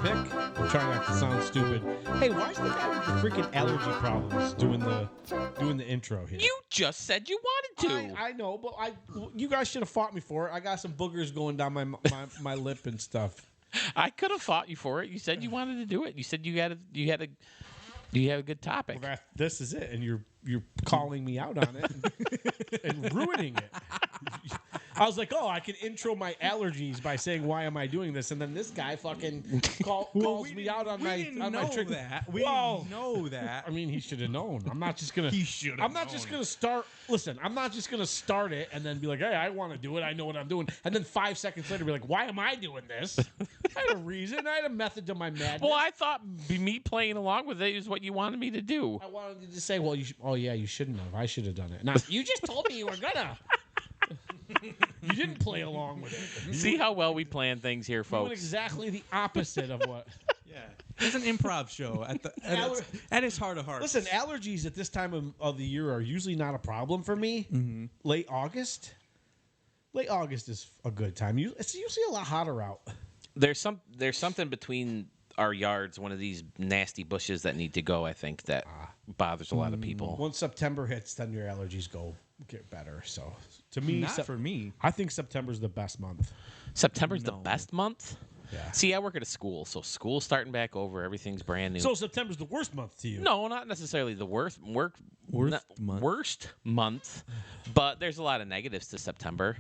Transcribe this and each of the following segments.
pick. I'm trying not to sound stupid. Hey, why is the guy with the freaking allergy problems doing the intro here? You just said you wanted to. I know, but you guys should have fought me for it. I got some boogers going down my lip and stuff. I could have fought you for it. You said you wanted to do it. You said you had a good topic. Well, this is it, and you're calling me out on it and ruining it. I was like, oh, I can intro my allergies by saying, why am I doing this? And then this guy fucking calls me out on my trick. We didn't know that. I mean, he should have known. I'm not just gonna. He should have. I'm not just gonna start. Listen, I'm not just gonna start it and then be like, hey, I want to do it. I know what I'm doing. And then 5 seconds later, be like, why am I doing this? I had a reason. I had a method to my madness. Well, I thought me playing along with it is what you wanted me to do. I wanted you to say, well, you shouldn't have. I should have done it. Now, you just told me you were gonna. You didn't play along with it. See how well we plan things here, You folks. went exactly the opposite of what. Yeah, it's an improv show at its heart of hearts. Listen, allergies at this time of the year are usually not a problem for me. Mm-hmm. Late August is a good time. It's usually a lot hotter out. There's something between our yards, one of these nasty bushes that need to go. I think that bothers a lot of people. Once September hits, then your allergies get better. So to me, Not for me. I think September's the best month. September's the best month. Yeah. See, I work at a school, so school's starting back over. Everything's brand new. So September's the worst month to you. No, not necessarily the worst month. worst month, but there's a lot of negatives to September.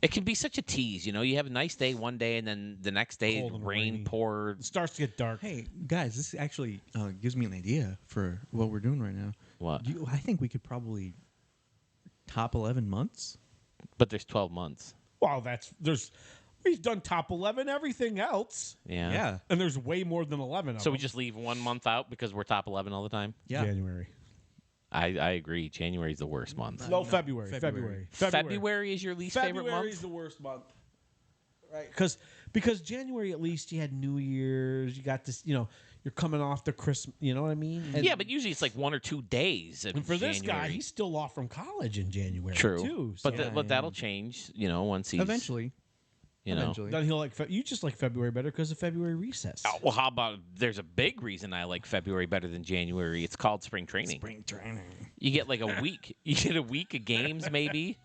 It can be such a tease, you know. You have a nice day one day, and then the next day Cold and rain rainy. pours. It starts to get dark. Hey guys, this actually gives me an idea for what we're doing right now. What? I think we could probably top 11 months. But there's 12 months. Wow, we've done top 11 everything else, Yeah. and there's way more than 11 of So them. we just leave 1 month out because we're top 11 all the time. Yeah. January. I agree. January's the worst month. No, February. February is your least favorite February is month. the worst month, right? Because January at least you had New Year's. You got this, you're coming off the Christmas. You know what I mean? And, Yeah, but usually it's like 1 or 2 days. and for this guy, he's still off from college in January. true, too. but so- but that'll change. Once he's Eventually. then he'll you just like February better because of February recess. Oh, well, how about there's a big reason I like February better than January. It's called spring training. Spring training. You get like a week. You get a week of games maybe.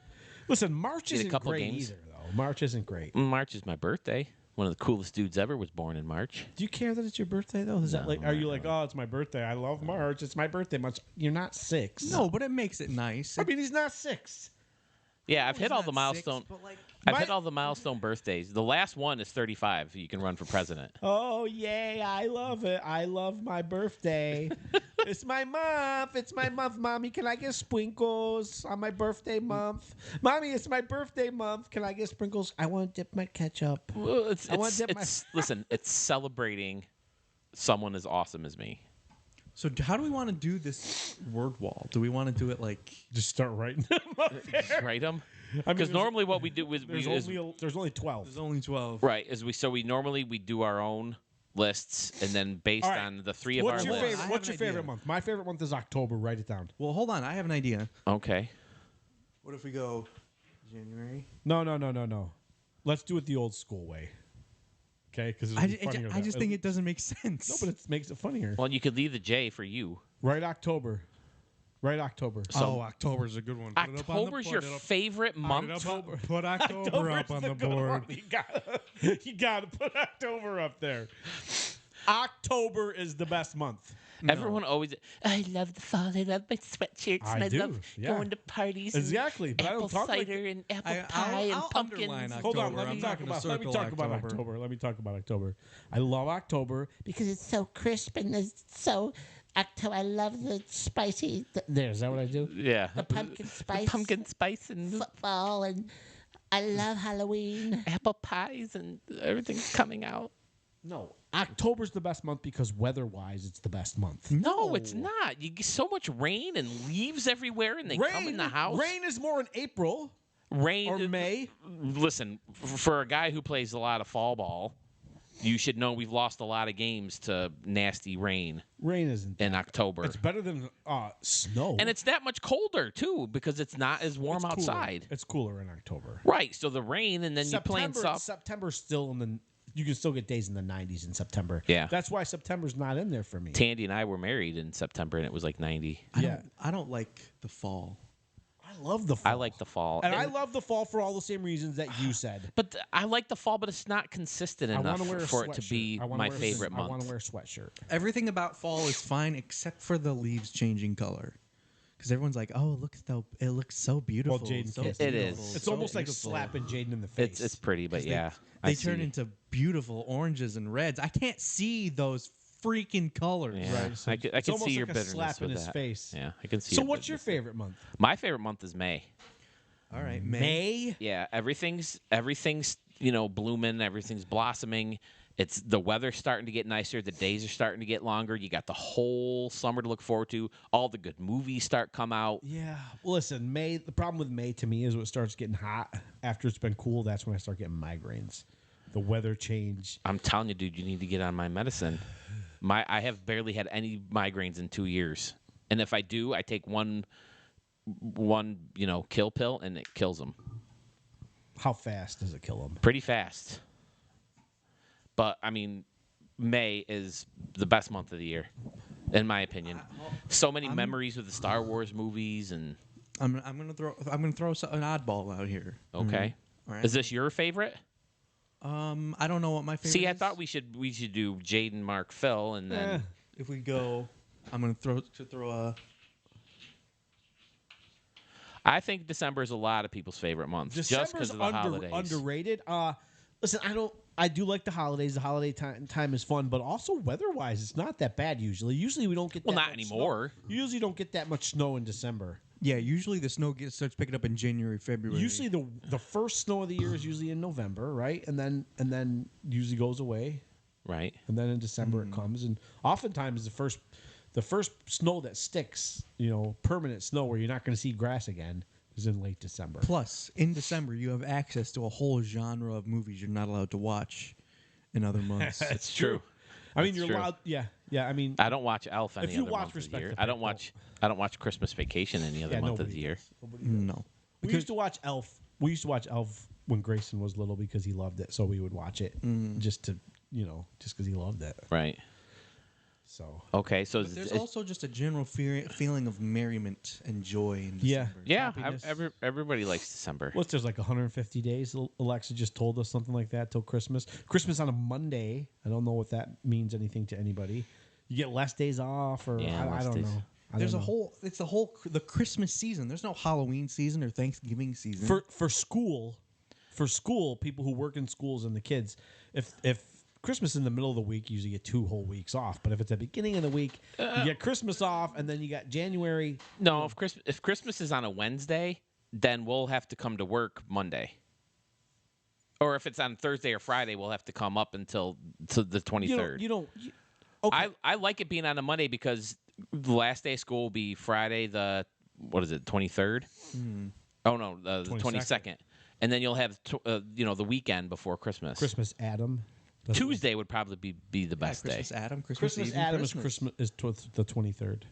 Listen, March Get a isn't couple great games. either, though. March isn't great. March is my birthday. One of the coolest dudes ever was born in March. Do you care that it's your birthday though? Is that No, like? Are you not like, oh, it's my birthday. I love March. It's my birthday month. You're not 6. No, but it makes it nice. I mean he's not 6. Yeah, I've hit all the milestone. I've hit My- all the milestone birthdays. The last one is 35. You can run for president. Oh yay! I love it. I love my birthday. It's my month. It's my month, mommy. Can I get sprinkles on my birthday month? Mommy, it's my birthday month. Can I get sprinkles? I want to dip my ketchup. Well, I wanna dip my- listen. It's celebrating someone as awesome as me. So how do we want to do this word wall? Do we want to do it like... Just start writing them up there. Right, I mean, because normally what we do is there's only 12. There's only 12. right is we normally do our own lists, and then based All right. on the 3 of What's our your lists. favorite? I What's have your an favorite idea. month? My favorite month is October. Write it down. Well, hold on. I have an idea. Okay. What if we go January? No. Let's do it the old school way. Okay, because I just think it doesn't make sense. No, but it makes it funnier. Well, you could leave the J for you. Right October. So- October's a good one. October's your favorite month. Put October up on the board. You gotta put October up there. October is the best month. Everyone always. I love the fall. I love my sweatshirts. I and I do, love yeah. going to parties. Exactly, And but I don't apple talk like cider and apple I'll pie and underline pumpkins. Hold on, October. let me I'm talk not gonna about circle October. Let me talk about October. I love October because it's so crisp and it's so October. I love the spicy, There, is that what I do? Yeah. the pumpkin spice, Pumpkin spice and football, and I love Halloween. apple pies and everything's coming out. No, October's the best month because weather-wise, it's the best month. No, it's not. You get so much rain and leaves everywhere, and they come in the house. Rain is more in April Rain or May. Listen, for a guy who plays a lot of fall ball, you should know we've lost a lot of games to nasty rain Rain isn't. in October. It's better than snow. And it's that much colder, too, because it's not as warm It's cooler. outside. It's cooler in October. Right, so the rain, and then you playing soft. September's still in the you can still get days in the 90s in September. Yeah. That's why September's not in there for me. Tandy and I were married in September, and it was like 90. I don't like the fall. I love the fall. I like the fall. And I love the fall for all the same reasons that you said. But I like the fall, but it's not consistent I enough want to wear a for it to sweatshirt. be I wanna my wear a- favorite I want month. to wear a sweatshirt. Everything about fall is fine except for the leaves changing color. Because everyone's like, "Oh, it looks so beautiful." Well, Jaden so can't. It beautiful, is. It's so almost like beautiful." slapping Jaden in the face. It's pretty, but yeah. They I turn see. into beautiful oranges and reds. I can't see those freaking colors. Yeah. Right, so I can it's almost see your like a bitterness slap in with his that. face. Yeah, I can see. So your what's your bitterness. favorite month? My favorite month is May. All right, May. Yeah, everything's blooming, everything's blossoming. It's the weather's starting to get nicer, the days are starting to get longer. You got the whole summer to look forward to. All the good movies start come out. Yeah. Listen, May. The problem with May to me is when it starts getting hot. After it's been cool, that's when I start getting migraines. The weather change. I'm telling you, dude, you need to get on my medicine. I have barely had any migraines in 2 years, and if I do, I take one kill pill, and it kills them How fast does it kill them? pretty fast. But I mean, May is the best month of the year, in my opinion. So many memories with the Star Wars movies, and I'm gonna throw an oddball out here. okay, All right. is this your favorite? I don't know what my favorite. See, I is. thought we should do Jaden, Mark, Phil, and then If we go, I'm gonna throw a. I think December is a lot of people's favorite month, just because December's of the holidays. underrated. Listen, I do like the holidays. The holiday time is fun, but also weather-wise, it's not that bad usually. Usually we don't get Well, that not much anymore. Snow. You usually don't get that much snow in December. Yeah, usually the snow starts picking up in January, February. Usually the first snow of the year is usually in November, right? And then usually goes away, Right. and then in December it comes. And oftentimes the first snow that sticks, permanent snow where you're not going to see grass again, is in late December. Plus, in December, you have access to a whole genre of movies you're not allowed to watch in other months. It's true. I mean, That's you're true. allowed. Yeah. I mean, I don't watch Elf any you other watch month of the Respect year. the I don't Fact, watch Christmas Vacation any other yeah, month of nobody the year. does. Nobody does. No. We used to watch Elf. We used to watch Elf when Grayson was little because he loved it. So we would watch it just because he loved it. Right. So Okay. So But there's also just a general feeling of merriment and joy in Yeah. December. yeah, happiness. everybody likes December. what's there's like 150 days? Alexa just told us something like that till Christmas. Christmas on a Monday. I don't know what that means anything to anybody. You get less days off, or Yeah, I less don't days. know. It's the Christmas season. There's no Halloween season or Thanksgiving season. for school, people who work in schools and the kids, if Christmas in the middle of the week, you usually get 2 whole weeks off. But if it's at the beginning of the week, you get Christmas off, and then you got January. No, if Christmas is on a Wednesday, then we'll have to come to work Monday. Or if it's on Thursday or Friday, we'll have to come up until to the 23rd. Okay. I like it being on a Monday because the last day of school will be Friday the 23rd. Oh no, the 22nd, and then you'll have the weekend before Christmas. Christmas Adam. Tuesday would probably be the best day. Christmas Adam, Christmas Eve, and Adam Christmas. is the 23rd.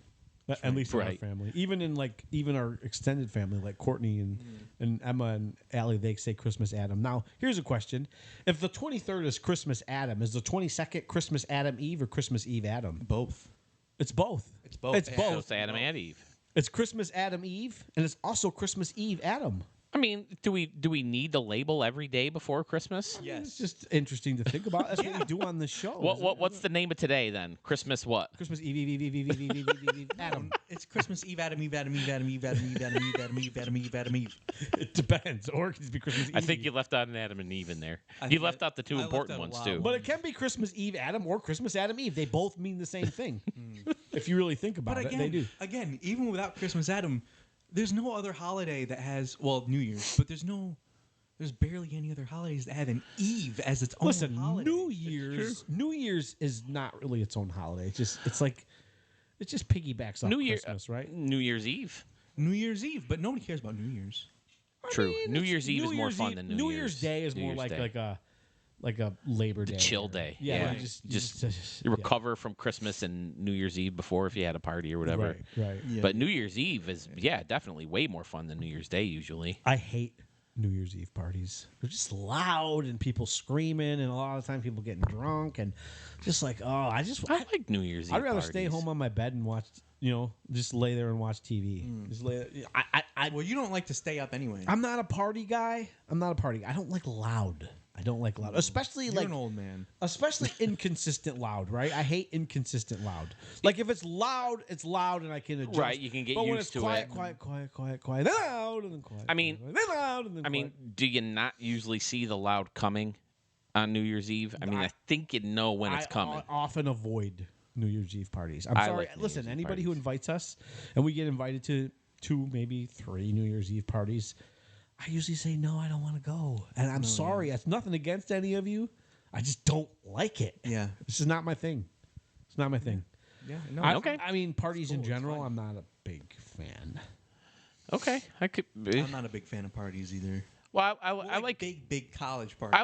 At least in our Right. family. Even our extended family, like Courtney and Emma and Allie, they say Christmas Adam. Now, here's a question. If the 23rd is Christmas Adam, is the 22nd Christmas Adam Eve or Christmas Eve Adam? Both. It's both. It's both. It's Yeah. So both. it's Adam and Eve. It's Christmas Adam Eve, and it's also Christmas Eve Adam. I mean, do we need to label every day before Christmas? It's just interesting to think about. That's what we do on the show. What's the name of today then? Christmas what? Christmas Eve, Eve, Eve, Eve, Eve, Eve, Eve, Eve, Eve, Eve, Adam. It's Christmas Eve, Adam, Eve, Adam, Eve, Adam, Eve, Adam, Eve, Adam, Eve, Adam, Eve, Adam, Eve, Adam, Eve. It depends. Or it could be Christmas Eve. I think you left out an Adam and Eve in there. I You think left out the two I left important out a ones lot. too. But it can be Christmas Eve Adam or Christmas Adam Eve. They both mean the same thing. If you really think about But it, they do. again, even without Christmas Adam, there's no other holiday that has New Year's, but there's barely any other holidays that have an Eve as its own Listen, holiday. New Year's is not really its own holiday. It just piggybacks off Christmas, right? New Year's Eve. New Year's Eve, but nobody cares about New Year's. True. I mean, New it's- Year's Eve is more Year's fun Eve- than New Year's Day is New more Year's like Day. like a Labor Day. chill or- day. Yeah, Yeah. you just You recover from Christmas and New Year's Eve before if you had a party or whatever. Right. Yeah. But New Year's Eve is definitely way more fun than New Year's Day usually. I hate New Year's Eve parties. They're just loud and people screaming, and a lot of the time people getting drunk and just like, I like New Year's Eve. I'd rather parties. stay home on my bed and watch, just lay there and watch TV. Just lay. Well, you don't like to stay up anyway. I'm not a party guy. I don't like loud. Especially You're like an old man. especially inconsistent loud, right? I hate inconsistent loud. Like if it's loud, and I can adjust. Right, you can get but when used it's to it. quiet, then loud, and then quiet. I mean- then loud, and then quiet. Do you not usually see the loud coming on New Year's Eve? I think you know when it's coming. I often avoid New Year's Eve parties. I'm I sorry. like New Listen, Year's Eve anybody who parties. invites us, and we get invited to 2, maybe 3 New Year's Eve parties, I usually say no. I don't want to go, and I'm sorry. That's nothing against any of you. I just don't like it. Yeah. This is not my thing. It's not my thing. Yeah. No. Okay. I mean, parties in It's general, fine. I'm not a big fan. Okay, I could. I'm not a big fan of parties either. Well, I like big college parties.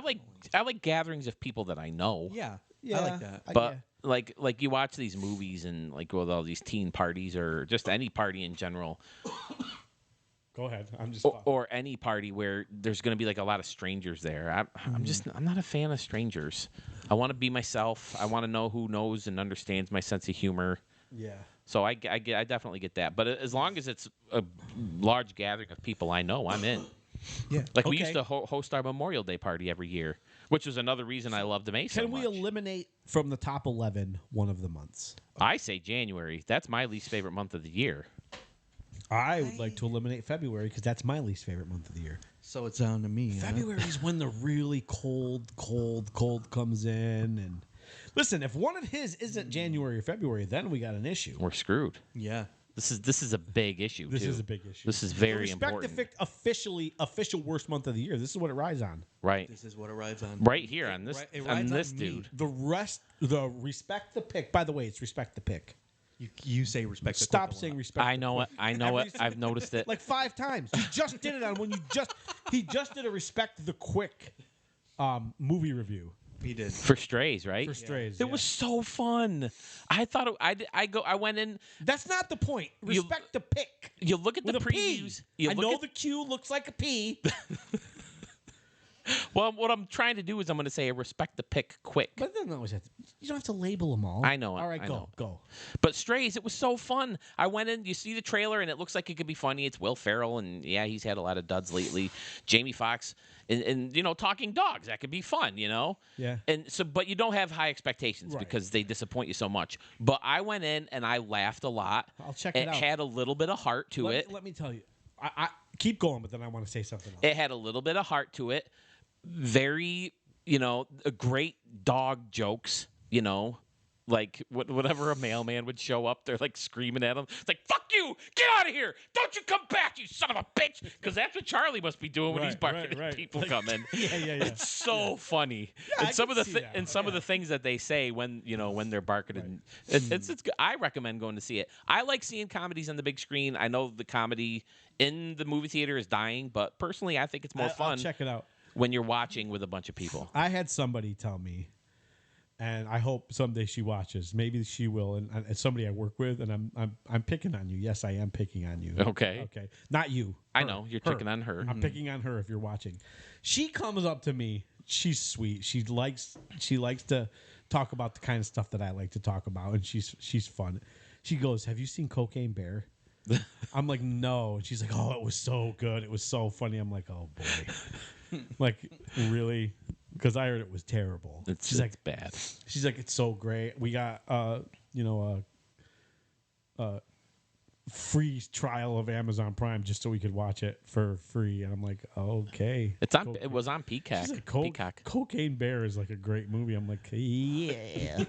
I like gatherings of people that I know. Yeah. I like that. But like you watch these movies and like with all these teen parties or just any party in general, Go ahead. I'm just. or any party where there's going to be like a lot of strangers there. I'm not a fan of strangers. I want to be myself. I want to know who knows and understands my sense of humor. Yeah. So I definitely get that. But as long as it's a large gathering of people I know, I'm in. Yeah. Like we Okay. used to host our Memorial Day party every year, which was another reason I loved the May so Can we much. eliminate from the top 11 one of the months? I say January. That's my least favorite month of the year. I would like to eliminate February because that's my least favorite month of the year. So it's down to me. huh? February is when the really cold comes in. And listen, if one of his isn't January or February, then we got an issue. We're screwed. Yeah. This is a big issue. This too. is a big issue. This is very the important. official worst month of the year. This is what it rides on. Right. This is what it rides on. Right here on this It on rides this on me. dude. The respect the pick. By the way, it's respect the pick. You say respect. the Stop quick a saying lot. respect. I the know it. pick. I know it. I've noticed it. Like 5 times. He just did it on when he just did a respect the quick movie review He did. For Strays, right? for Strays. It was so fun. I thought I went in. That's not the point. Respect the pick. You look at With the a P. previews. You I look know at, the Q looks like a P, well, what I'm trying to do is I'm going to say respect the pick quick. but then always have to, you don't have to label them all. I know it, All right, I go, know. go. But Strays, it was so fun. I went in, you see the trailer, and it looks like it could be funny. It's Will Ferrell, and yeah, he's had a lot of duds lately. Jamie Foxx, and talking dogs. That could be fun, Yeah. And so, but you don't have high expectations Right. because they disappoint you so much. But I went in and I laughed a lot. I'll check it out. It had a little bit of heart to it. Let me tell you. I keep going, but then I want to say something else. It had a little bit of heart to it. Very, great dog jokes, like whatever a mailman would show up, they're like screaming at him. It's like, fuck you, get out of here. Don't you come back, you son of a bitch. Because that's what Charlie must be doing when he's barking at people come in. Yeah. It's so funny. I And some can of the see that. and some of the things that they say when they're barking, and it's good. I recommend going to see it. I like seeing comedies on the big screen. I know the comedy in the movie theater is dying, but personally, I think it's more I'll fun check it out. when you're watching with a bunch of people. I had somebody tell me, and I hope someday she watches. Maybe she will. And it's somebody I work with, and I'm picking on you. Yes, I am picking on you. Okay. Okay. Not you. I Her. know you're Her. picking on her. I'm picking on her if you're watching. She comes up to me. She's sweet. She likes to talk about the kind of stuff that I like to talk about, and she's fun. She goes, "Have you seen Cocaine Bear?" I'm like, "No." And she's like, "Oh, it was so good. It was so funny." I'm like, "Oh boy." Like, really? Because I heard it was terrible. She's like bad. She's like, "It's so great. We got free trial of Amazon Prime just so we could watch it for free." And I'm like, "Okay." It's on. It was on Peacock. She's like, Peacock. Cocaine Bear is like a great movie. I'm like, yeah.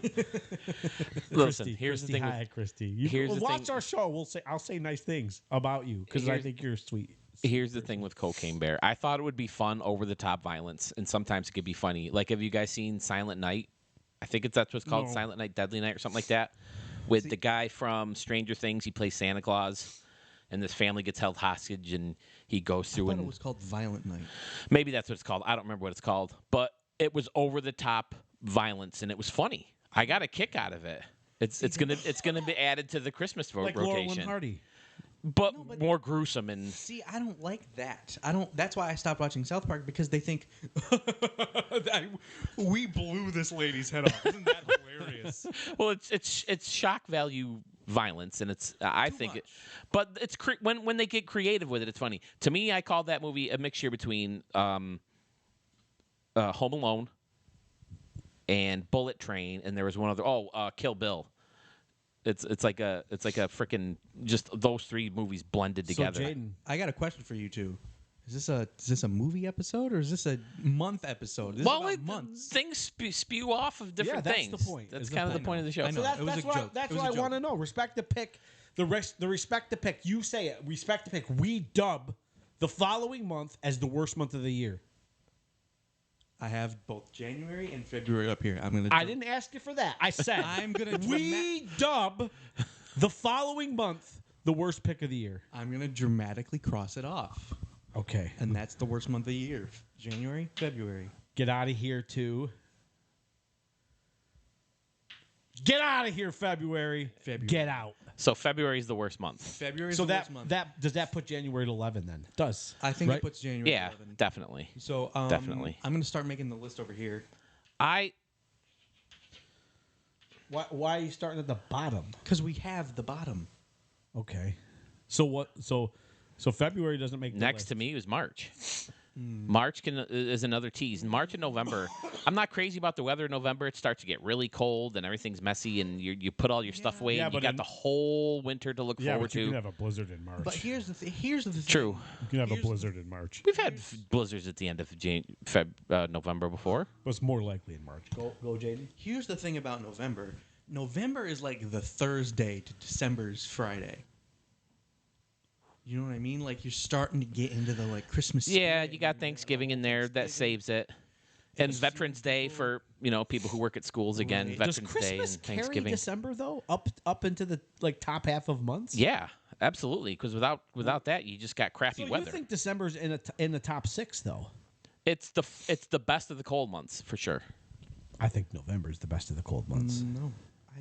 Listen, Christy, here's the Christy, thing. hi, Christy. You here's the watch thing- our show. I'll say nice things about you because I Here's- think you're sweet. Here's the thing with Cocaine Bear. I thought it would be fun, over the top violence, and sometimes it could be funny. Like, have you guys seen Silent Night? I think that's what's called, No. Silent Night, Deadly Night, or something like that. With the guy from Stranger Things, he plays Santa Claus, and this family gets held hostage, and he goes I through thought and it was called Violent Night. maybe that's what it's called. I don't remember what it's called, but it was over the top violence, and it was funny. I got a kick out of it. It's gonna be added to the Christmas Like Laurel rotation. and Hardy. but, No, but- more gruesome and See, I don't like that. I don't. That's why I stopped watching South Park because they think we blew this lady's head off. Isn't that hilarious? well, it's shock value violence, and it's I Too think it, much. but it's when they get creative with it, it's funny. To me, I call that movie a mixture between Home Alone and Bullet Train, and there was one other. Kill Bill. It's like a freaking just those three movies blended together. So Jaden, I got a question for you two. Is this a movie episode or is this a month episode? This is about months. Things spew off of different that's things. the point, That's is the kind of the point. point of the show. I know. so it was that's a what joke. that's It was what a I joke. want to know. Respect the pick. The respect the pick. You say it. Respect the pick. We dub the following month as the worst month of the year. I have both January and February up here. I didn't ask you for that. I said I'm gonna we dub the following month the worst pick of the year. I'm gonna dramatically cross it off, Okay. and that's the worst month of the year. January, February. Get out of here, too. Get out of here, February. February. Get out. So February is the worst month. February is So the worst month. does that put January at 11 then? It does. I think right? it puts January. Yeah, 11. definitely. So Definitely. I'm gonna start making the list over here I Why are you starting at the bottom? because we have the bottom. Okay. So what? So February doesn't make the next list. to me was March. March is another tease. March and November. I'm not crazy about the weather in November. It starts to get really cold and everything's messy, and you put all your stuff away. Yeah, and you but got in- the whole winter to look Yeah, forward but you to. can have a blizzard in March. But here's the thing. True. You can have a here's the- blizzard in March. We've had blizzards at the end of November before. But it's more likely in March. Go, Jaden. Here's the thing about November. November is like the Thursday to December's Friday. You know what I mean? Like you're starting to get into the like Christmas. Yeah, spirit you got and Thanksgiving in there. That Thanksgiving. saves it. And Veterans Day for people who work at schools again. Right. Does Veterans Day Christmas and carry Thanksgiving. December though? Up into the top half of months? Yeah, absolutely. Because without that, you just got crappy So weather. you think December's in the top 6 though? It's the best of the cold months for sure. I think November's the best of the cold months. No.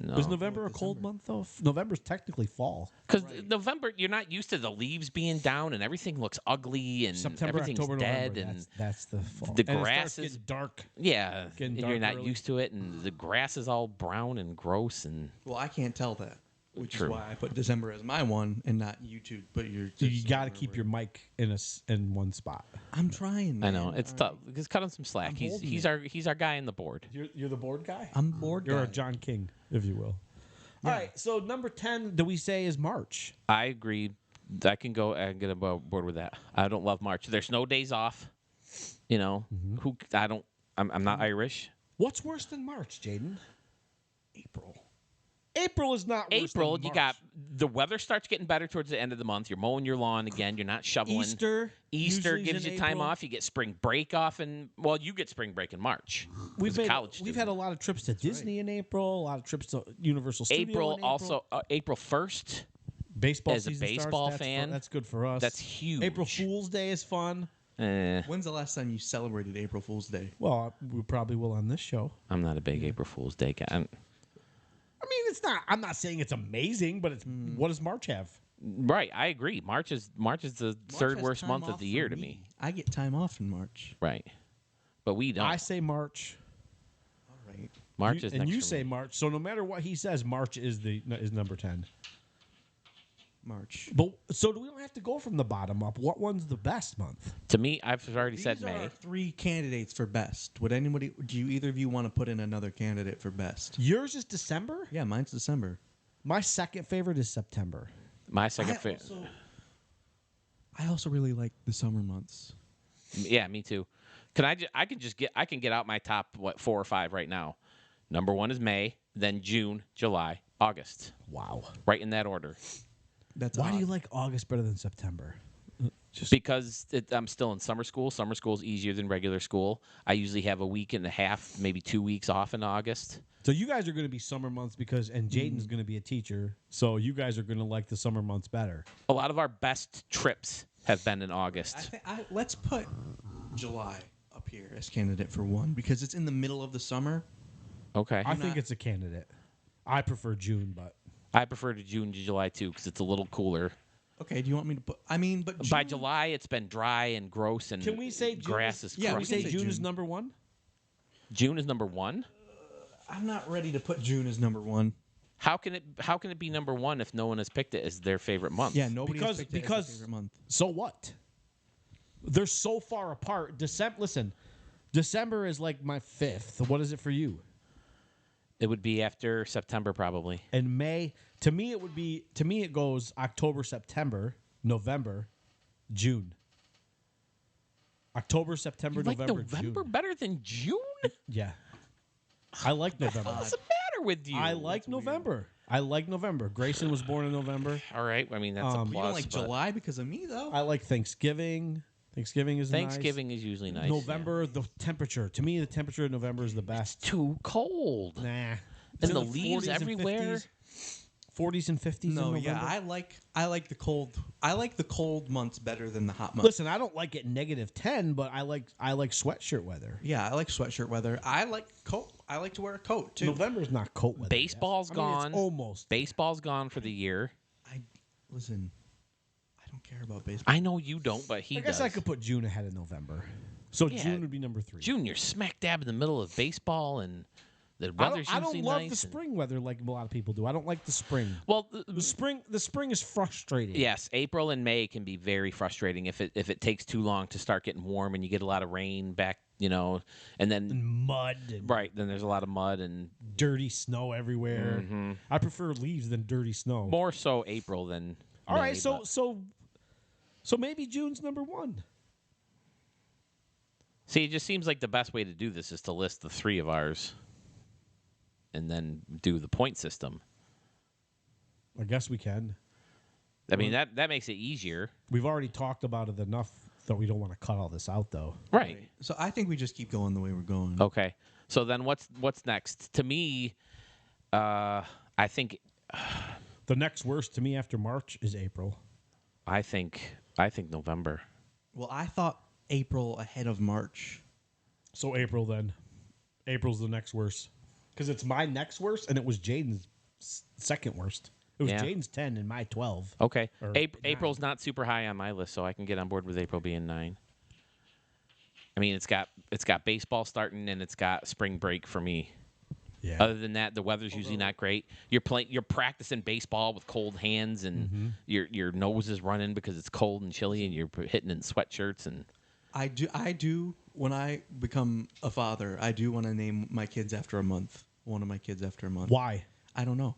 No. Is November a cold month though? November's technically fall. Because November, you're not used to the leaves being down and everything looks ugly and September, everything's October, dead November. and That's the fall. the And it grass starts is- getting dark. yeah, Getting and you're dark not early. used to it, and the grass is all brown and gross and Well, I can't tell that, which True. is why I put December as my one and not you two. But you're. So you got to keep your mic in one spot. I'm trying. I Man. know it's tough. Just cut him some slack. I'm He's holding he's it. he's our guy in the board. You're the board guy. I'm bored. You're a guy. John King, if you will. All right. So number 10, do we say is March? I agree. I can get aboard with that. I don't love March. There's no days off. Who I don't. I'm not Irish. What's worse than March, Jaden? April. April is not worse April, than you March. got the weather starts getting better towards the end of the month. You're mowing your lawn again. You're not shoveling. Easter. Easter usually gives is you in time April. off. You get spring break off, and you get spring break in March. We've as a made, college we've student. had a lot of trips to Disney in April. A lot of trips to Universal Studios. April in April. also April 1st. Baseball as a season baseball starts. fan, That's good for us. That's huge. April Fool's Day is fun. When's the last time you celebrated April Fool's Day? Well, we probably will on this show. I'm not a big April Fool's Day guy. I mean, it's not. I'm not saying it's amazing, but it's what does March have? Right, I agree. March is the March third has worst time month of off the for year to me. I get time off in March. Right, but we don't. I say March. All right. March You- is and next you for say me. March. So no matter what he says, March is number 10. March. But so we don't have to go from the bottom up. What one's the best month? To me, I've already These said are May. our 3 candidates for best. Do you either of you want to put in another candidate for best? Yours is December. Yeah, mine's December. My second favorite is September. My second favorite. I also really like the summer months. Yeah, me too. I can get out my top 4 or 5 right now. Number 1 is May, then June, July, August. Wow. Right in that order. That's Why do odd. you like August better than September? Because I'm still in summer school. Summer school is easier than regular school. I usually have a week and a half, maybe 2 weeks off in August. So you guys are going to be summer months and Jaden's going to be a teacher. So you guys are going to like the summer months better. A lot of our best trips have been in August. Let's put July up here as candidate for 1 because it's in the middle of the summer. Okay. I think it's a candidate. I prefer June, but I prefer to June to July too because it's a little cooler. Okay, do you want me to put? I mean, but By June- July, it's been dry and gross, and Can we say June grass is- is Yeah, Can we we crumbling. say say June is June. number one? June is number one. I'm not ready to put June as number one. How can it be number one if no one has picked it as their favorite month? Yeah, nobody Because- has picked it as because- their favorite month. So what? They're so far apart. Listen, December is like my fifth. What is it for you? It would be after September probably. And May, to me, it goes October, September, November, June. October, September, You like November, November June. better than June? Yeah. I like November. What's the matter with you? I like November. I like November. Grayson was born in November. All right. I mean, that's a plus. You don't like but July because of me though. I like Thanksgiving. Thanksgiving is Thanksgiving is usually nice. nice. November, the temperature. To me, the temperature of November is the best. Too cold. Nah. And the leaves everywhere. 40s and 50s. No, in yeah, November. I like the cold. I like the cold months better than the hot months. Listen, I don't like it -10, but I like sweatshirt weather. Yeah, I like sweatshirt weather. I like coat. I like to wear a coat too. November's not coat weather. Baseball's yet. I mean, gone. it's almost. Baseball's gone for the year. Listen, I don't care about baseball. I know you don't, but he I guess does. I could put June ahead of November. So Yeah. June would be number 3. June, you're smack dab in the middle of baseball, and the I weather's don't usually love nice. the spring weather like a lot of people do. I don't like the spring. Well, The spring is frustrating. yes, April and May can be very frustrating if it takes too long to start getting warm and you get a lot of rain back, and then And mud and right, then there's a lot of mud and dirty snow everywhere. I prefer leaves than dirty snow. more so April than All May, right, so but- so maybe June's number 1. see, it just seems like the best way to do this is to list the 3 of ours and then do the point system. I guess we can. I mean, that makes it easier. We've already talked about it enough that we don't want to cut all this out, though. Right. So I think we just keep going the way we're going. Okay. So then what's next? To me, I think The next worst to me after March is April. I think November. Well, I thought April ahead of March. So April then. April's the next worst. Because it's my next worst, and it was Jaden's second worst. It was Yeah. Jaden's 10 and my 12. Okay. Or April's not super high on my list, so I can get on board with April being 9. I mean, it's got baseball starting and it's got spring break for me. Yeah. Other than that, the weather's usually not great. You're practicing baseball with cold hands and your nose is running because it's cold and chilly, and you're hitting in sweatshirts and I do. When I become a father, I do want to name my kids after a month. One of my kids after a month. Why? I don't know.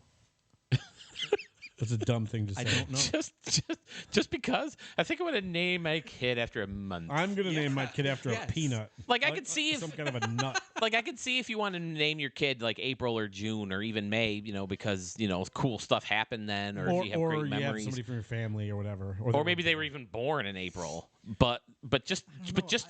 That's a dumb thing to say. I don't know. just because I think I'm gonna name my kid after a month. I'm going to name my kid after Yes. a peanut. Like, I could see if some kind of a nut. like I could see if you want to name your kid like April or June or even May, because cool stuff happened then, or if you have or great you have memories, somebody from your family or whatever. or maybe they were even born in April. But just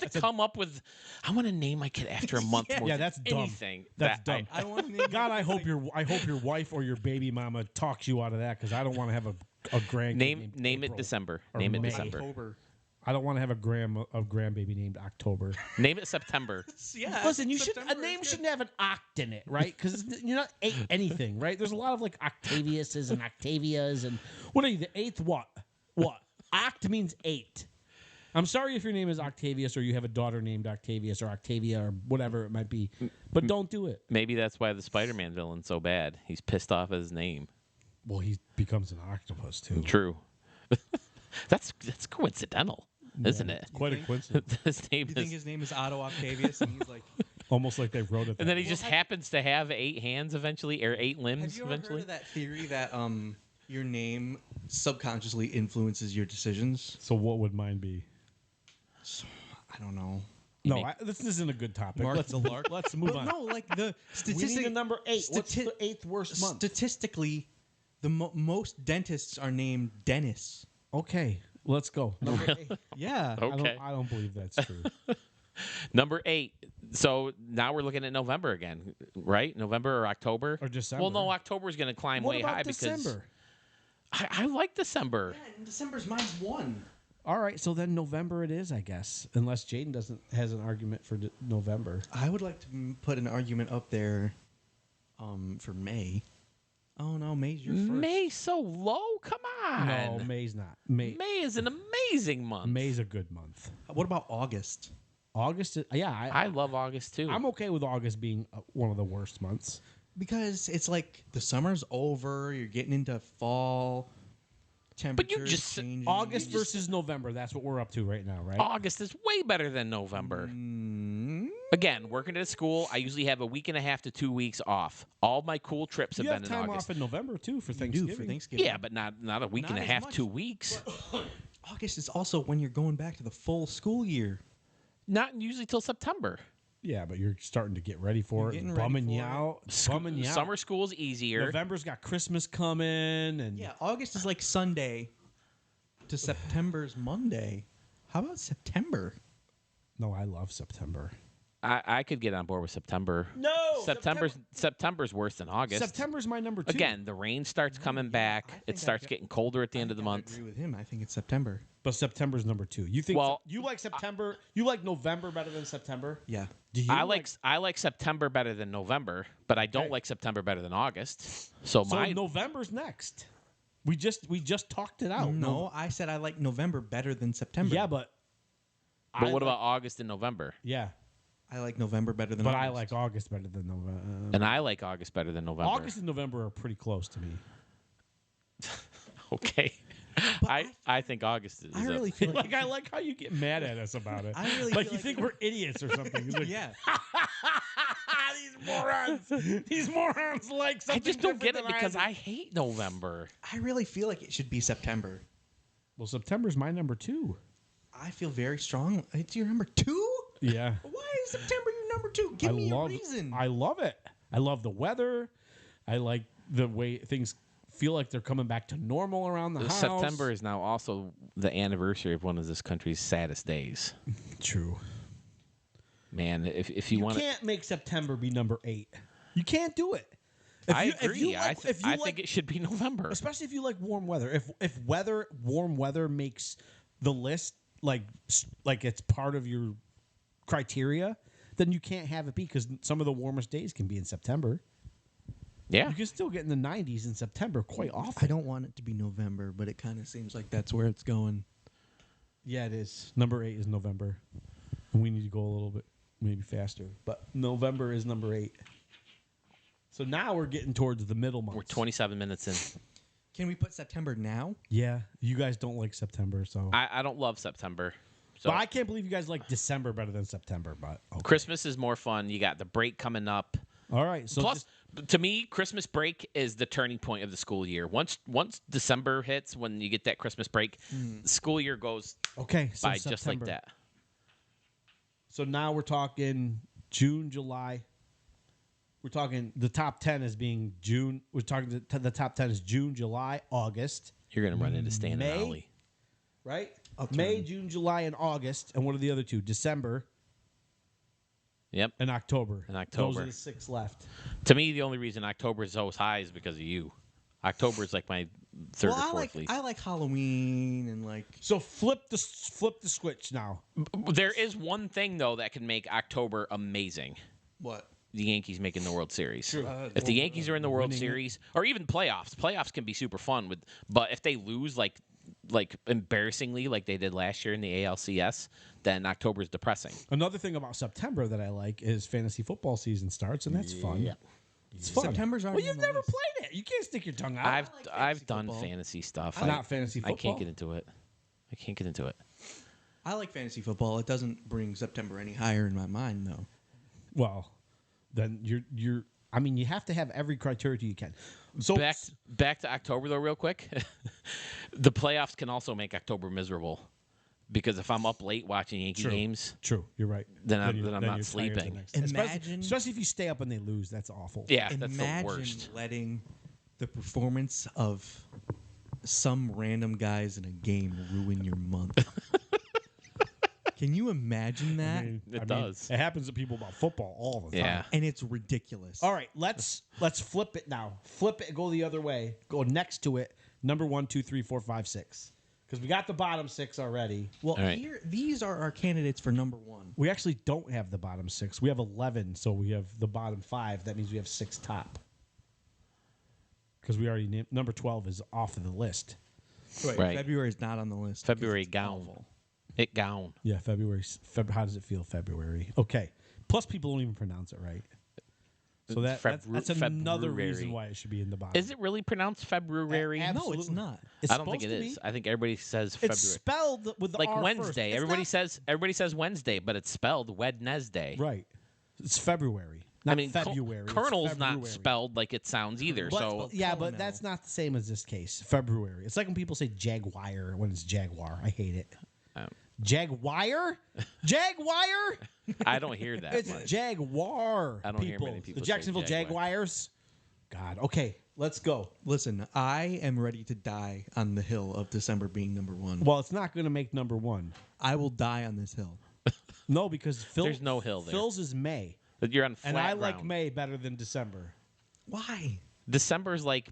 to come up with, I want to name my kid after a month. More Yeah, than that's dumb. anything. That's that I- dumb. I don't want to name. God, I hope your wife or your baby mama talks you out of that, because I don't want to have a grandkid name named it April. December. or Name it May. December. October. I don't want to have a grandbaby named October. Name it September. Yeah. Listen, a September name is shouldn't have an oct in it, right? Because you're not anything, right? There's a lot of like Octaviuses and Octavias, and what are you? The 8th what? What? Oct means 8. I'm sorry if your name is Octavius or you have a daughter named Octavius or Octavia or whatever it might be, but don't do it. Maybe that's why the Spider-Man villain's so bad. He's pissed off at his name. Well, he becomes an octopus too. True. That's coincidental, isn't it? Quite a coincidence. His name You think is, his name is Otto Octavius, and he's like? Almost like they wrote it. and then he just happens to have 8 hands eventually, or 8 Have limbs you ever eventually. heard of that theory that your name subconsciously influences your decisions? So what would mine be? I don't know. No, make- this isn't a good topic. Mark let's the Lark. Let's move But on. no, like the We need statistic. a number 8. What's Stati- the 8th worst month? Statistically, the most dentists are named Dennis. Okay, let's go. Number 8. Yeah. Okay. I don't believe that's true. Number 8. So now we're looking at November again, right? November or October? Or December. Well, no, October is going to climb What way about high December? because I like December. Yeah, December's mine's 1. All right, so then November it is, I guess, unless Jaden has an argument for November. I would like to put an argument up there for May. Oh no, May's your first. May so low? Come on. No, May's not. May Is an amazing month. May's a good month. What about August? August, I love August too. I'm okay with August being one of the worst months. Because it's like the summer's over, you're getting into fall. But you Temperatures just- changing. August versus November, that's what we're up to right now, right? August is way better than November. Again, working at a school, I usually have a week and a half to 2 weeks off. All my cool trips have You have been in time August. off in November too for You Thanksgiving. do for Thanksgiving. Yeah, but not a week Not and a as half, much. 2 weeks. August is also when you're going back to the full school year. Not usually till September. Yeah, but you're starting to get ready for You're it. getting ready Bumming for you it. out. Bumming you out. Summer school's easier. November's got Christmas coming, and Yeah, August is like Sunday to September's Monday. How about September? no, I love September. I could get on board with September. No, September's worse than August. September's my number 2. Again, the rain starts coming back. I think It starts getting colder at the end of the I month. agree with him. I think it's September. but September's number 2. You think? Well, you like September? You like November better than September? Yeah. Do you? I like September better than November, but I don't Okay. like September better than August. So So my November's next. We just talked it out. No, I said I like November better than September. Yeah, but. but what about August and November? Yeah, I like November better than but August. I like August better than November. And I like August better than November. August and November are pretty close to me. Okay. I think August is I a- really feel like I like how you get mad at us about it. I really like feel you like think we're idiots or something. He's like, yeah. these morons. These morons like I something. just don't get it different than because do. I hate November. I really feel like it should be September. Well, September's my number 2. I feel very strong. It's your number 2? Yeah. Why is September your number 2? Give I me love, a reason. I love it. I love the weather. I like the way things feel like they're coming back to normal around the house. September is now also the anniversary of one of this country's saddest days. True. Man, if you You want to, can't make September be number 8. You can't do it. If I you- if agree. you like- if you I like- think it should be November. especially if you like warm weather. If warm weather makes the list like it's part of your criteria, then you can't have it be because some of the warmest days can be in September. Yeah. You can still get in the 90s in September quite I often. don't want it to be November, but it kind of seems like that's where it's going. Yeah, it is. Number 8 is November. And we need to go a little bit maybe faster, but November is number 8. So now we're getting towards the middle months. We're 27 minutes in. Can we put September now? Yeah, you guys don't like September, so. I don't love September. So But I can't believe you guys like December better than September. But okay. Christmas is more fun. You got the break coming up. All right. So Plus, to me, Christmas break is the turning point of the school year. Once December hits, when you get that Christmas break, the school year goes okay, so by just like September. that. So now we're talking June, July. We're talking the top 10 as being June. We're talking the top 10 is June, July, August, You're gonna run into Stan May? and Ollie. right? I'll May, turn. June, July, and August. And what are the other two? December Yep. and October. And Those October. are the 6 left. To me, the only reason October is so high is because of you. October is like my third Well, or I fourth like least. I like Halloween and like So flip the switch now. There is one thing though that can make October amazing. what? The Yankees making the World Series. True. If the Yankees are in the World winning it. Series, or even playoffs can be super fun. But if they lose like embarrassingly, like they did last year in the ALCS, then October is depressing. Another thing about September that I like is fantasy football season starts, and that's fun. It's fun. September's Well, already you've on the never list. played it. You can't stick your tongue out. I've like I've fantasy done football. fantasy stuff. Not fantasy I can't football? get into it. I can't get into it. I like fantasy football. It doesn't bring September any higher in my mind though. Well, then you're. I mean, you have to have every criteria you can. So Back to October though, real quick. The playoffs can also make October miserable because if I'm up late watching Yankee True. games, True, you're right. Then I'm you're not tired the sleeping. next day. Imagine- especially if you stay up and they lose. That's awful. yeah, that's the Imagine worst. letting the performance of some random guys in a game ruin your month. Can you imagine that? I mean, It does. It happens to people about football all the time. Yeah. And it's ridiculous. All right, let's flip it now. Flip it. Go the other way. Go next to it. Number 1, 2, 3, 4, 5, 6. Because we got the bottom 6 already. Well, All right. here these are our candidates for number 1. We actually don't have the bottom 6. We have 11, so we have the bottom 5. That means we have 6 top. because we already named number 12 is off of the list. Right. February is not on the list. February because it's gown. awful. It gown. Yeah, February. How does it feel? February. Okay. Plus, people don't even pronounce it right. So that's another reason why it should be in the bottom. Is it really pronounced February? No, it's not. It's I don't think it supposed to is. be. I think everybody says February. It's spelled with the like R Wednesday. First. Everybody says Wednesday, but it's spelled Wednesday. Right. It's February. Not I mean, February. It's Colonel's not February. spelled like it sounds either. But, So yeah, Colonel. but that's not the same as this case. February. It's like when people say Jaguar when it's Jaguar. I hate it. Jaguar? Jaguar? I don't hear that. It's much. Jaguar. I don't hear many people The say Jacksonville Jaguar. Jaguars. God. Okay, let's go. Listen, I am ready to die on the hill of December being number one. Well, it's not going to make number one. I will die on this hill. No, because There's no hill there. Phil's is May, But you're on flat and I ground. like May better than December. Why? December's like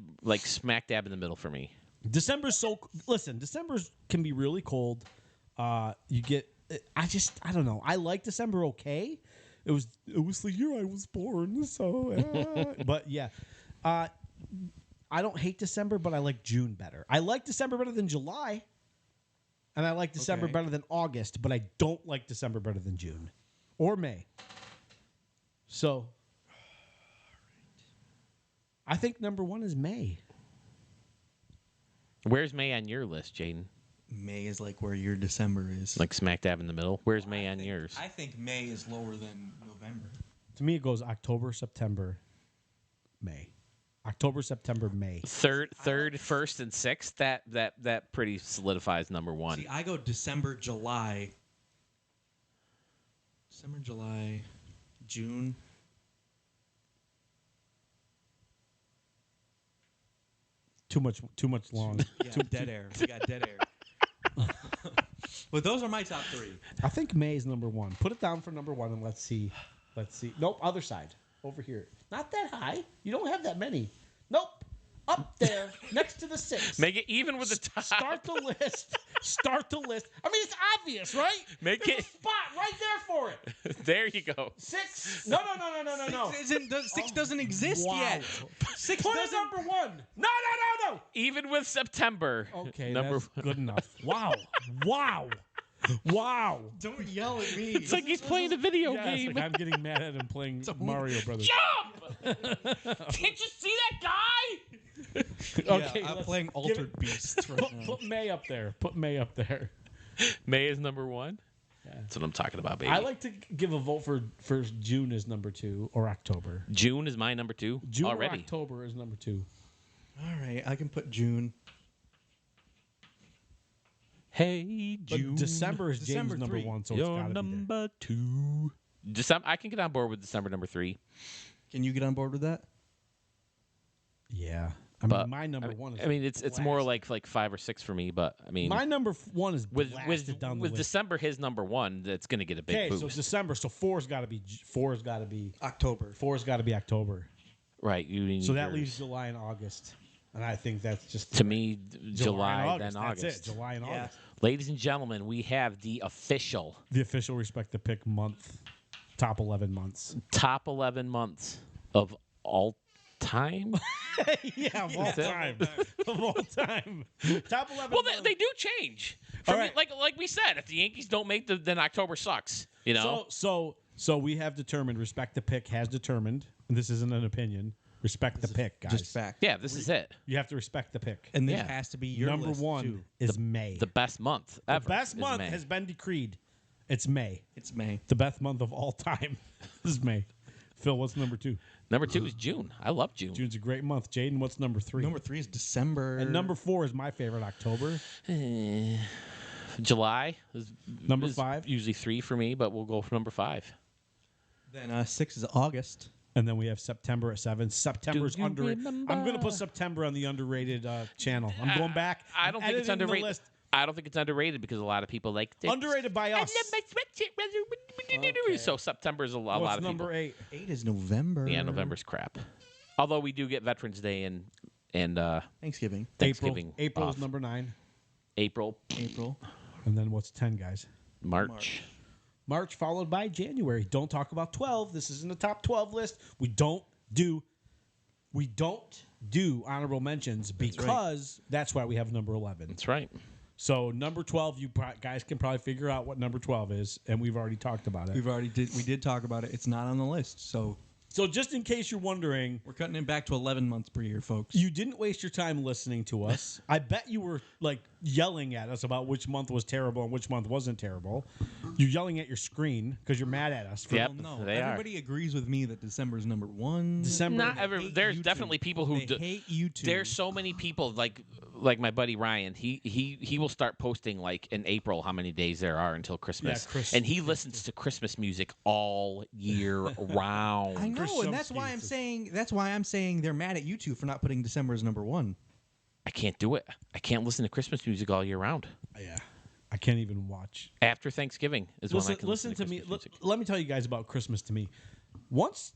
smack dab in the middle for me. December's December's can be really cold. You get. I don't know. I like December. Okay, it was the year I was born. So, but yeah, I don't hate December, but I like June better. I like December better than July, and I like December Okay. better than August. But I don't like December better than June or May. So, I think number one is May. Where's May on your list, Jaden? May is like where your December is. Like smack dab in the middle. Where's May on yours? I think May is lower than November. To me, it goes October, September, May. October, September, May. Third, first, and sixth. That pretty solidifies number one. See, I go December, July. December, July, June. Too much long. Yeah, dead air. We got dead air. But those are my top three. I think May is number one. Put it down for number one and let's see. Nope, other side. Over here. Not that high. You don't have that many. Nope. Up there, next to the six. Make it even with the top. Start the list. Start the list. I mean, it's obvious, right? Make There's it- a spot right there for it. There you go. Six. No. Six doesn't exist Wow. yet. Six Put it doesn't. number one. No. Even with September. Okay, number that's good enough. Wow. Don't yell at me. It's like he's playing a video Yeah, it's game. like I'm getting mad at him playing Mario Brothers. Jump! Did you see that guy? Okay, I'm let's playing give Altered it- Beasts right now. Put May up there. May is number one. That's what I'm talking about, baby. I like to give a vote for June as number two or October. June is my number two June or already. October is number two. All right, I can put June. Hey, But June. December is December James number 3. one, so it's You're gotta be there. number two. December. I can get on board with December number three. Can you get on board with that? Yeah, I But mean my number one is. I mean, it's more blasted. like 5 or 6 for me. But I mean, My number one is with blasted down the with list. December, his number one, that's going to get a big Okay, boost. so December, so four's got to be October. October. Right. You need So that yours. leaves July and August, and I think that's just to me July, and then August. August. That's it. July and Yeah. August. Ladies and gentlemen, we have the official The official Respect the Pick month, top 11 months. top 11 months of all time. Yeah, of all That's it. time. Of all time. Top 11. Well, months. they do change. For All me, right. like we said, if the Yankees don't make then October sucks. You know. So we have determined, Respect the Pick has determined, and this isn't an opinion, respect the pick, guys. Just fact. Yeah, this is it. You have to respect the pick. And this Yeah. has to be your Number list, one too. is May. The best month ever. The best is month May. has been decreed. It's May. It's May. The best month of all time is May. Phil, what's number two? Number 2 is June. I love June. June's a great month. Jaden, what's number three? Number 3 is December. And number four is my favorite, October. July is Number is 5. usually 3 for me, but we'll go for number 5. Then 6 is August. And then we have September at 7. September's you underrated. remember? I'm going to put September on the underrated channel. I'm going back. I don't think it's editing the underrated. list. I don't think it's underrated because a lot of people like it. Underrated by us. So September is a lot What's of number people. 8? 8 is November. Yeah, November's crap. Although we do get Veterans Day and Thanksgiving. Thanksgiving April off. is number 9. April, April. And then what's 10, guys? March. March followed by January. Don't talk about 12. This isn't a top 12 list. We don't do we don't do honorable mentions because that's why we have number 11. That's right. So number 12, you guys can probably figure out what number 12 is, and we've already talked about it. We did talk about it. It's not on the list, so just in case you're wondering, we're cutting it back to 11 months per year, folks. you didn't waste your time listening to us. I bet you were like yelling at us about which month was terrible and which month wasn't terrible. You're yelling at your screen because you're mad at us. Yep. Well, no, they are. everybody agrees with me that December is number 1. December. There's definitely people who hate YouTube. There's so many people like my buddy Ryan. He will start posting like in April how many days there are until Christmas, Yeah, Christmas. and he listens to Christmas music all year round. I know, some and that's why I'm cases. saying they're mad at you two for not putting December as number 1. I can't do it. I can't listen to Christmas music all year round. Yeah, I can't even watch. After Thanksgiving is when I can Listen to me. Christmas music. Let me tell you guys about Christmas to me. Once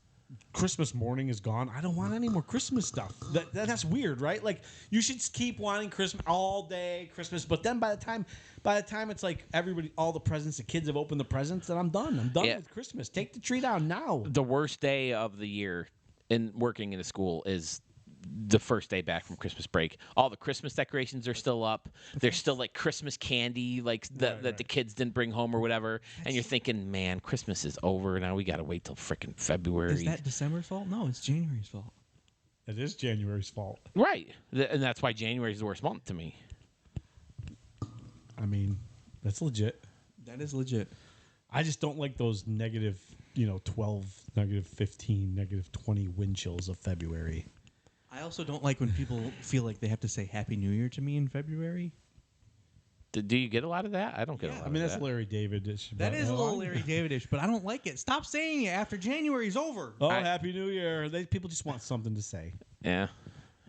Christmas morning is gone, I don't want any more Christmas stuff. That's weird, right? Like you should keep wanting Christmas all day, Christmas. But then by the time it's like everybody, all the presents, the kids have opened the presents, and I'm done. I'm done Yeah. with Christmas. Take the tree down now. The worst day of the year in working in a school is the first day back from Christmas break. All the Christmas decorations are still up. There's still like Christmas candy, like that the kids didn't bring home or whatever. And you're thinking, man, Christmas is over. Now we got to wait till freaking February. Is that December's fault? No, it's January's fault. It is January's fault. Right. And that's why January is the worst month to me. I mean, that's legit. That is legit. I just don't like those negative, 12, negative 15, negative 20 wind chills of February. I also don't like when people feel like they have to say Happy New Year to me in February. Do you get a lot of that? I don't get a lot I mean, of that's that. Larry David-ish. That but- is a little Larry David-ish, but I don't like it. Stop saying it after January's over. Oh, Happy New Year. People just want something to say. Yeah.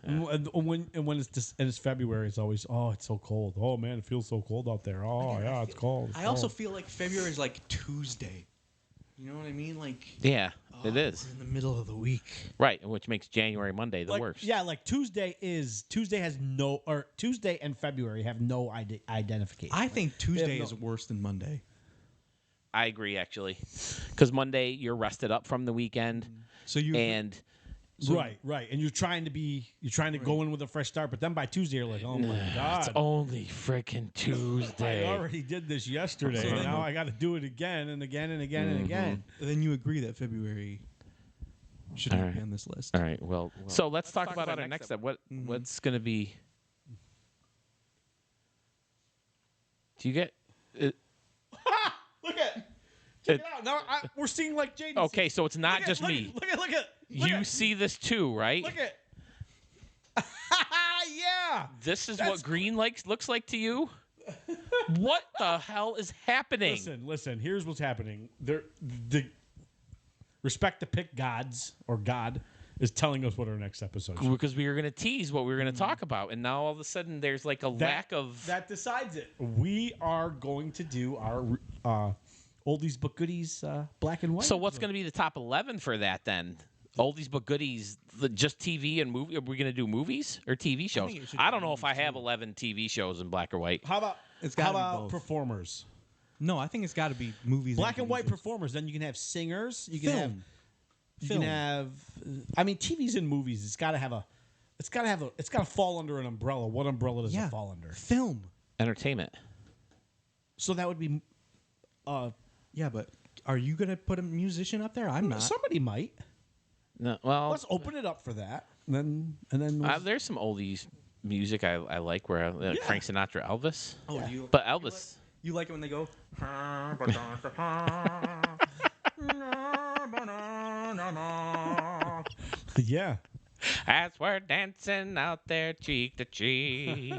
And when it's February, it's always, oh, it's so cold. Oh, man, it feels so cold out there. Oh, yeah, it's cold. It's I also cold. feel like February is like Tuesday. You know what I mean? Like, Yeah, it is. we're in the middle of the week. Right, which makes January, Monday the Like, worst. yeah, like Tuesday and February have no identification. I think Tuesday no- is worse than Monday. I agree, actually. Because Monday, you're rested up from the weekend. So you And right. And you're trying to go in with a fresh start, but then by Tuesday, you're like, oh, my God. it's only freaking I Tuesday. already did this yesterday. So then- now I got to do it again and again and again and again. then you agree that February should not be on this list. All right, well so let's talk about our next step. What's going to be... Do you get... Look at check it out. Now we're seeing like Jaden. Okay, so it's not just me. Look at. You see this too, right? Look at. Yeah. This is what green looks like to you? What the hell is happening? Listen. Here's what's happening. The respect the pick gods or God is telling us what our next episode is. Because we were going to tease what we were going to talk about, and now all of a sudden there's like a lack of... That decides it. We are going to do our oldies but goodies black and white. So what's going to be the top 11 for that then? Oldies but goodies, just TV and movie. Are we going to do movies or TV shows? think it should I be don't know if I have 11 TV shows in black or white. How about It's how gotta be about both. performers? No, I think it's got to be movies. Black and TV white shows. performers. Then you can have singers. You can Film. have. You Film. can have. I mean, TVs and movies. It's got to fall under an umbrella. What umbrella does it fall under? Film. Entertainment. So that would be. Yeah, but are you gonna put a musician up there? I'm not. Somebody might. No, well, Let's open it up for that. And then. there's some oldies music I like where Frank Sinatra, Elvis. Oh, do you? But Elvis, You like it when they go. yeah. as we're dancing out there cheek to cheek.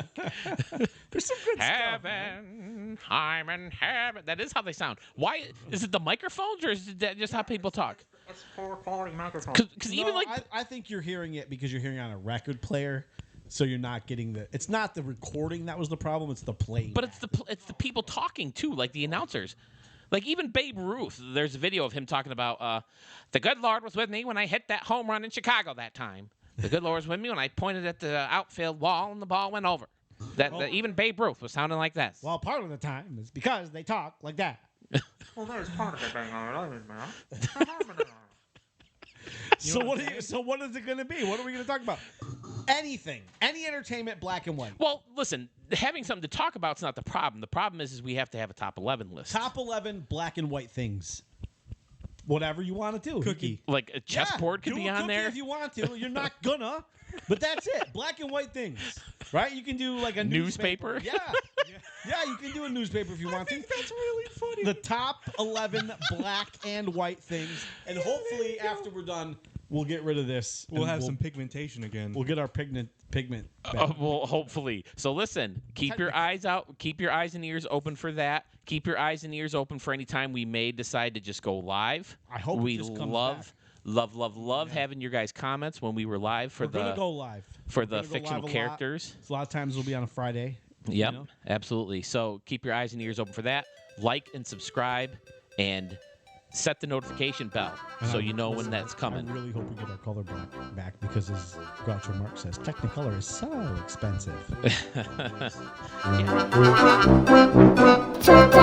There's some good stuff. Heaven, I'm in heaven. That is how they sound. Why is it the microphones or is that just how people talk? It's for quality microphones. Because even like I think you're hearing it because you're hearing it on a record player, so you're not getting the. It's not the recording that was the problem. It's the playing. But it's the people talking too, like the announcers. Like even Babe Ruth, there's a video of him talking about the good Lord was with me when I hit that home run in Chicago that time. The good Lord was with me when I pointed at the outfield wall and the ball went over. That even Babe Ruth was sounding like this. Well, part of the time is because they talk like that. Well, there's part of it being So what is it going to be? What are we going to talk about? Anything, any entertainment, black and white. Well, listen, having something to talk about is not the problem. The problem is we have to have a top 11 list. Top 11 black and white things. Whatever you want to do. Cookie. Like a chessboard could do be a on cookie there. if you want to. You're not gonna, but that's it. Black and white things, right? You can do like a Newspaper? Yeah, yeah. You can do a newspaper if you want to. That's really funny. The top 11 black and white things, and hopefully after we're done, we'll get rid of this. We'll and have some pigmentation again. We'll get our pigment. Back. Well, hopefully. So listen, keep your eyes out. Keep your eyes and ears open for that. Keep your eyes and ears open for any time we may decide to just go live. I hope we it just comes love having your guys' comments when we were live for We're gonna go live for We're the gonna go fictional live characters. A lot of times it'll be on a Friday. Yep, you know? absolutely. So keep your eyes and ears open for that. Like and subscribe, and set the notification bell so you know when that's coming. I really hope we get our color back because, as Groucho Marx says, Technicolor is so expensive. Yeah.